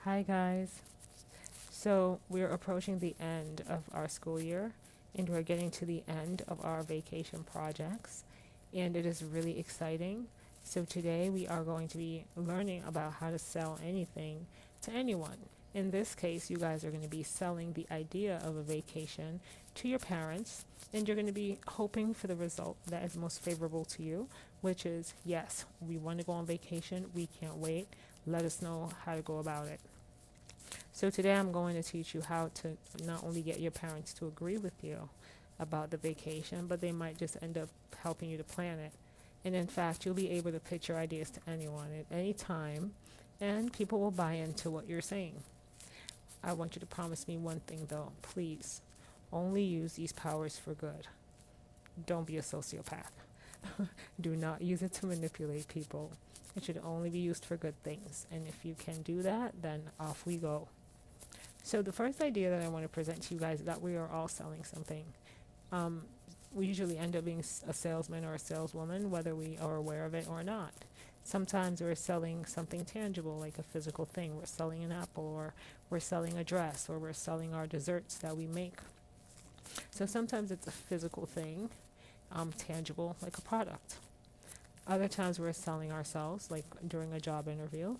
Hi, guys. So, we're approaching the end of our school year and we're getting to the end of our vacation projects, and it is really exciting. So, today we are going to be learning about how to sell anything to anyone. In this case, you guys are going to be selling the idea of a vacation to your parents, and you're going to be hoping for the result that is most favorable to you, which is yes, we want to go on vacation, we can't wait. Let us know how to go about it. So today I'm going to teach you how to not only get your parents to agree with you about the vacation, but they might just end up helping you to plan it. And in fact, you'll be able to pitch your ideas to anyone at any time, and people will buy into what you're saying. I want you to promise me one thing though, please. Only use these powers for good. Don't be a sociopath. Do not use it to manipulate people. It should only be used for good things. And if you can do that, then off we go. So the first idea that I want to present to you guys is that we are all selling something. Um, we usually end up being a salesman or a saleswoman, whether we are aware of it or not. Sometimes we're selling something tangible, like a physical thing. We're selling an apple, or we're selling a dress, or we're selling our desserts that we make. So sometimes it's a physical thing, tangible, like a product. Other times we're selling ourselves, like during a job interview.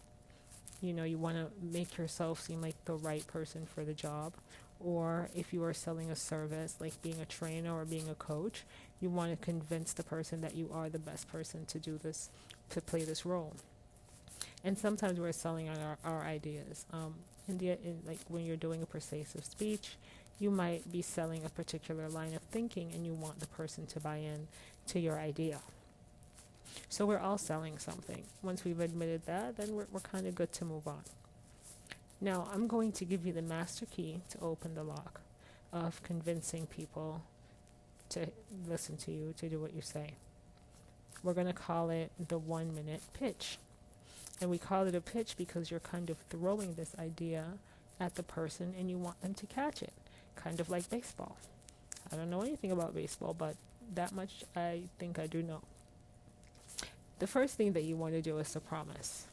You want to make yourself seem like the right person for the job. Or if you are selling a service, like being a trainer or being a coach, you want to convince the person that you are the best person to do this, to play this role. And sometimes we're selling our ideas. Like when you're doing a persuasive speech, you might be selling a particular line of thinking and you want the person to buy in to your idea. So we're all selling something. Once we've admitted that, then we're kind of good to move on. Now, I'm going to give you the master key to open the lock of convincing people to listen to you, to do what you say. We're going to call it the 1 minute pitch. And we call it a pitch because you're kind of throwing this idea at the person and you want them to catch it, kind of like baseball. I don't know anything about baseball, but that much I think I do know. The first thing that you want to do is to promise.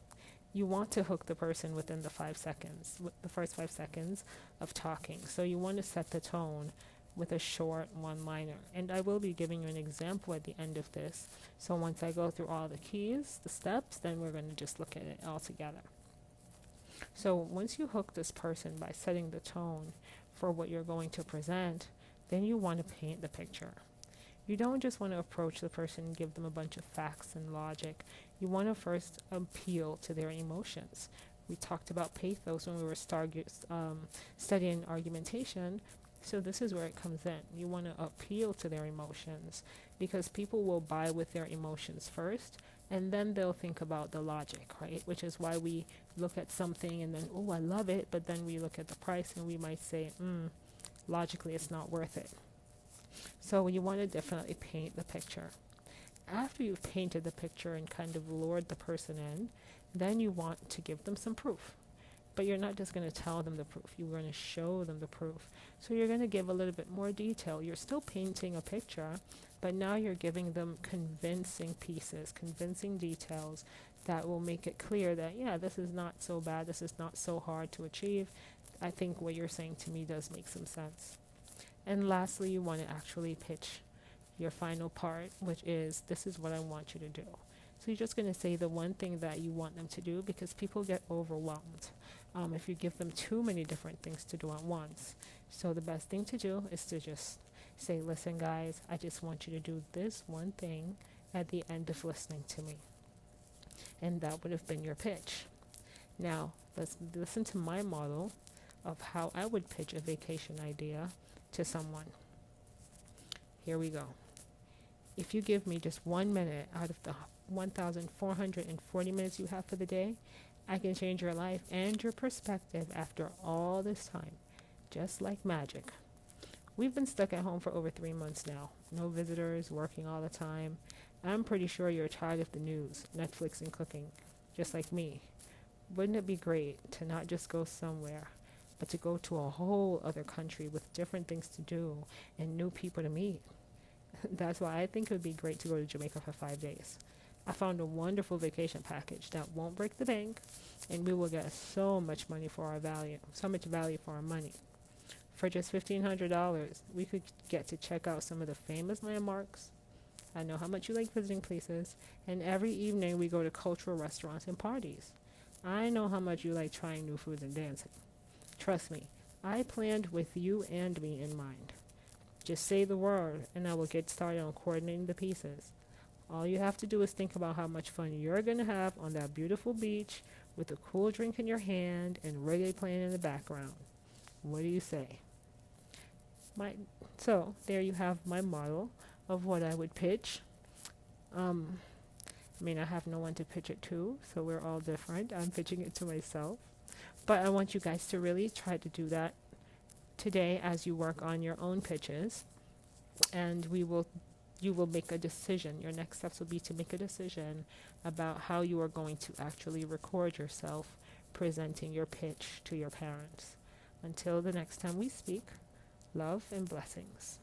You want to hook the person within the 5 seconds, the first 5 seconds of talking. So you want to set the tone with a short one-liner. And I will be giving you an example at the end of this. So once I go through all the keys, the steps, then we're going to just look at it all together. So once you hook this person by setting the tone for what you're going to present, then you want to paint the picture. You don't just want to approach the person and give them a bunch of facts and logic. You want to first appeal to their emotions. We talked about pathos when we were studying argumentation. So this is where it comes in. You want to appeal to their emotions because people will buy with their emotions first, and then they'll think about the logic, right? Which is why we look at something and then, oh, I love it. But then we look at the price and we might say, logically, it's not worth it. So you want to definitely paint the picture. After you've painted the picture and kind of lured the person in, then you want to give them some proof. But you're not just going to tell them the proof. You're going to show them the proof. So you're going to give a little bit more detail. You're still painting a picture, but now you're giving them convincing pieces, convincing details that will make it clear that, yeah, this is not so bad. This is not so hard to achieve. I think what you're saying to me does make some sense. And lastly, you want to actually pitch your final part, which is, this is what I want you to do. So you're just going to say the one thing that you want them to do, because people get overwhelmed if you give them too many different things to do at once. So the best thing to do is to just say, listen, guys, I just want you to do this one thing at the end of listening to me. And that would have been your pitch. Now, let's listen to my model of how I would pitch a vacation idea to someone. Here we go. If you give me just 1 minute out of the 1,440 minutes you have for the day, I can change your life and your perspective after all this time, just like magic. We've been stuck at home for over 3 months now. No visitors, working all the time. I'm pretty sure you're tired of the news, Netflix, and cooking, just like me. Wouldn't it be great to not just go somewhere, but to go to a whole other country with different things to do and new people to meet? That's why I think it would be great to go to Jamaica for 5 days. I found a wonderful vacation package that won't break the bank, and we will get so much money for our value, so much value for our money. For just $1,500, we could get to check out some of the famous landmarks. I know how much you like visiting places, and every evening we go to cultural restaurants and parties. I know how much you like trying new foods and dancing. Trust me, I planned with you and me in mind. Just say the word, and I will get started on coordinating the pieces. All you have to do is think about how much fun you're going to have on that beautiful beach with a cool drink in your hand and reggae playing in the background. What do you say? My, so, there you have my model of what I would pitch. Um, I have no one to pitch it to, so we're all different. I'm pitching it to myself. But I want you guys to really try to do that today as you work on your own pitches, and you will make a decision. Your next steps will be to make a decision about how you are going to actually record yourself presenting your pitch to your parents. Until the next time we speak, love and blessings.